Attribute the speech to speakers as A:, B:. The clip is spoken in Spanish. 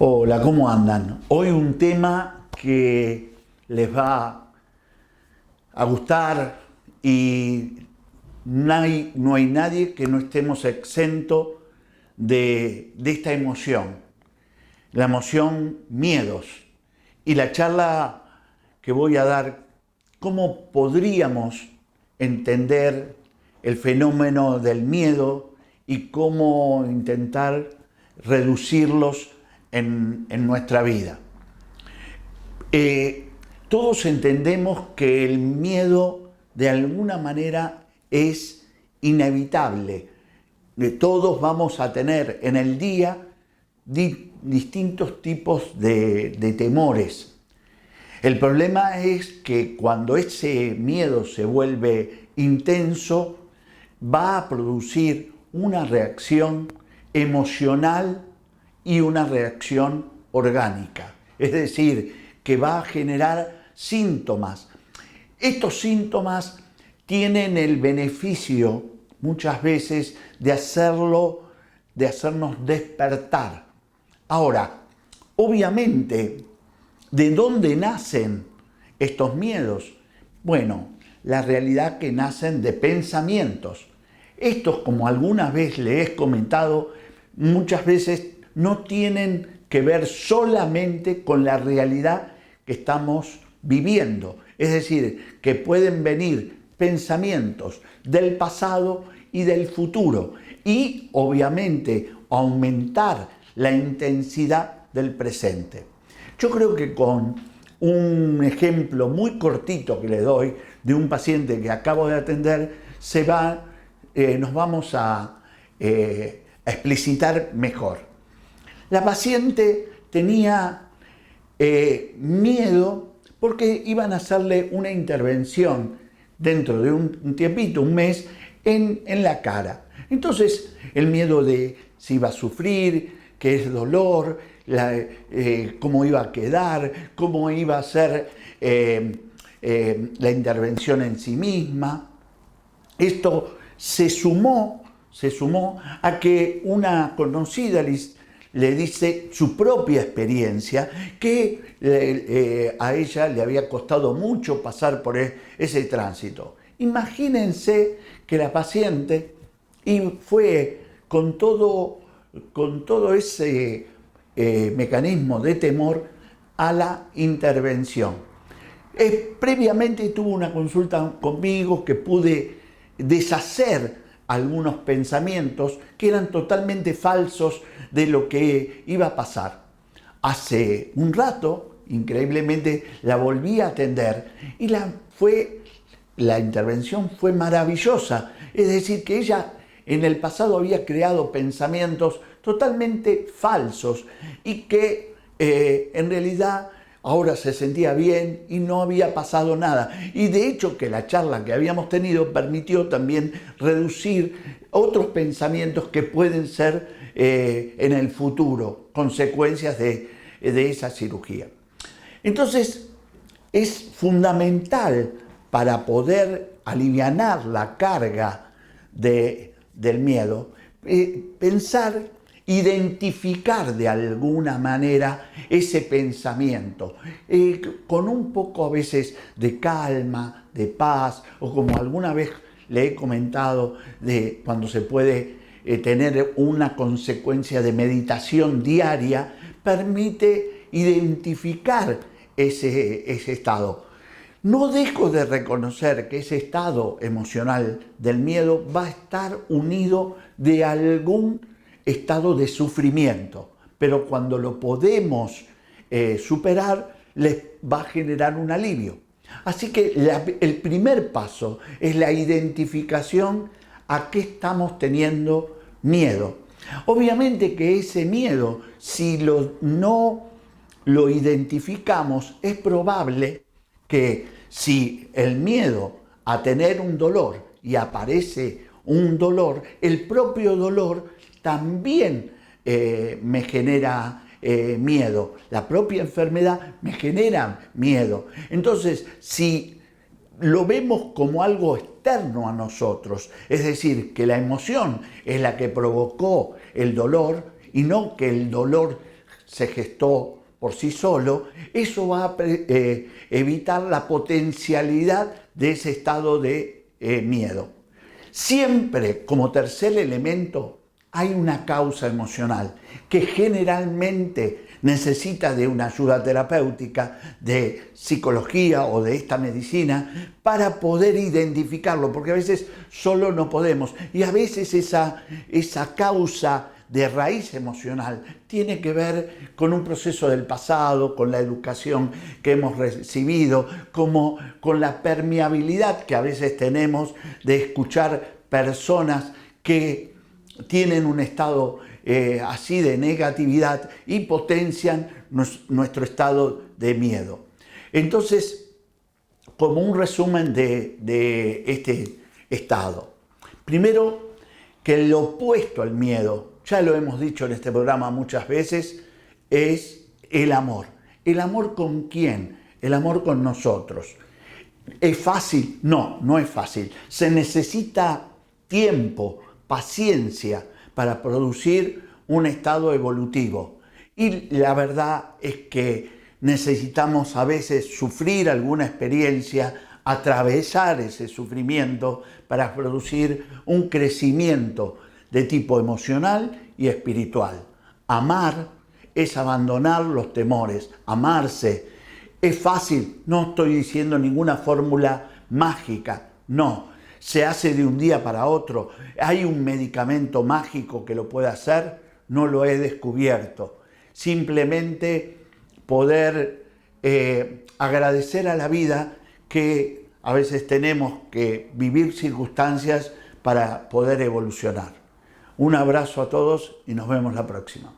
A: Hola, ¿cómo andan? Hoy un tema que les va a gustar y no hay nadie que no estemos exento de esta emoción, la emoción miedos. Y la charla que voy a dar, ¿cómo podríamos entender el fenómeno del miedo y cómo intentar reducirlos en nuestra vida? Todos entendemos que el miedo de alguna manera es inevitable. Todos vamos a tener en el día distintos tipos de temores. El problema es que cuando ese miedo se vuelve intenso, va a producir una reacción emocional y una reacción orgánica. Es decir, que va a generar síntomas. Estos síntomas tienen el beneficio muchas veces de hacernos despertar. Ahora, obviamente, ¿de dónde nacen estos miedos? Bueno, la realidad que nacen de pensamientos. Estos, como alguna vez les he comentado, muchas veces no tienen que ver solamente con la realidad que estamos viviendo. Es decir, que pueden venir pensamientos del pasado y del futuro y obviamente aumentar la intensidad del presente. Yo creo que con un ejemplo muy cortito que le doy de un paciente que acabo de atender, nos vamos a explicitar mejor. La paciente tenía miedo porque iban a hacerle una intervención dentro de un tiempito, un mes, en la cara. Entonces, el miedo de si iba a sufrir, qué es dolor, cómo iba a quedar, cómo iba a ser la intervención en sí misma. Esto se sumó a que una conocida le dice su propia experiencia, que a ella le había costado mucho pasar por ese tránsito. Imagínense que la paciente fue con todo ese mecanismo de temor a la intervención. Previamente tuvo una consulta conmigo que pude deshacer algunos pensamientos que eran totalmente falsos de lo que iba a pasar. Hace un rato, increíblemente, la volví a atender y la intervención fue maravillosa. Es decir, que ella en el pasado había creado pensamientos totalmente falsos y que en realidad ahora se sentía bien y no había pasado nada. Y de hecho que la charla que habíamos tenido permitió también reducir otros pensamientos que pueden ser en el futuro consecuencias de esa cirugía. Entonces es fundamental para poder alivianar la carga del miedo, pensar, identificar de alguna manera ese pensamiento, con un poco a veces de calma, de paz, o como alguna vez le he comentado, de cuando se puede tener una consecuencia de meditación diaria, permite identificar ese estado. No dejo de reconocer que ese estado emocional del miedo va a estar unido de algún estado de sufrimiento, pero cuando lo podemos superar, les va a generar un alivio. Así que el primer paso es la identificación a qué estamos teniendo miedo. Obviamente que ese miedo, si no lo identificamos, es probable que si el miedo a tener un dolor y aparece un dolor, el propio dolor también me genera miedo. La propia enfermedad me genera miedo. Entonces, si lo vemos como algo externo a nosotros, es decir, que la emoción es la que provocó el dolor y no que el dolor se gestó por sí solo, eso va a evitar la potencialidad de ese estado de miedo. Siempre, como tercer elemento, hay una causa emocional que generalmente necesita de una ayuda terapéutica, de psicología o de esta medicina para poder identificarlo, porque a veces solo no podemos. Y a veces esa causa de raíz emocional tiene que ver con un proceso del pasado, con la educación que hemos recibido, como con la permeabilidad que a veces tenemos de escuchar personas que tienen un estado así de negatividad y potencian nuestro estado de miedo. Entonces, como un resumen de este estado, primero, que el opuesto al miedo, ya lo hemos dicho en este programa muchas veces, es el amor. ¿El amor con quién? El amor con nosotros. ¿Es fácil? No, no es fácil. Se necesita tiempo, paciencia para producir un estado evolutivo. Y la verdad es que necesitamos a veces sufrir alguna experiencia, atravesar ese sufrimiento para producir un crecimiento de tipo emocional y espiritual. Amar es abandonar los temores, amarse. ¿Es fácil? No estoy diciendo ninguna fórmula mágica, no. Se hace de un día para otro. ¿Hay un medicamento mágico que lo pueda hacer? No lo he descubierto. Simplemente poder agradecer a la vida que a veces tenemos que vivir circunstancias para poder evolucionar. Un abrazo a todos y nos vemos la próxima.